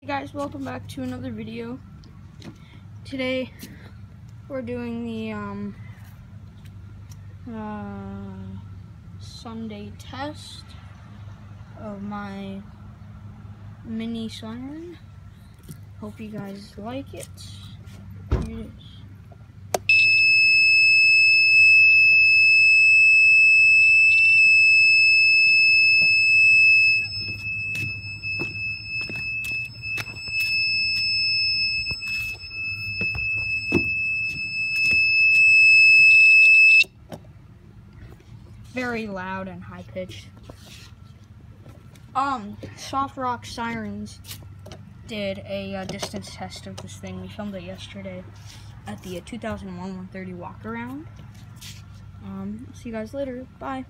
Hey guys, welcome back to another video. Today we're doing the Sunday test of my mini siren. Hope you guys like it. Here it is. Very loud and high-pitched. Soft Rock Sirens did a distance test of this thing. We filmed it yesterday at the 2001 130 walk around. See you guys later. Bye.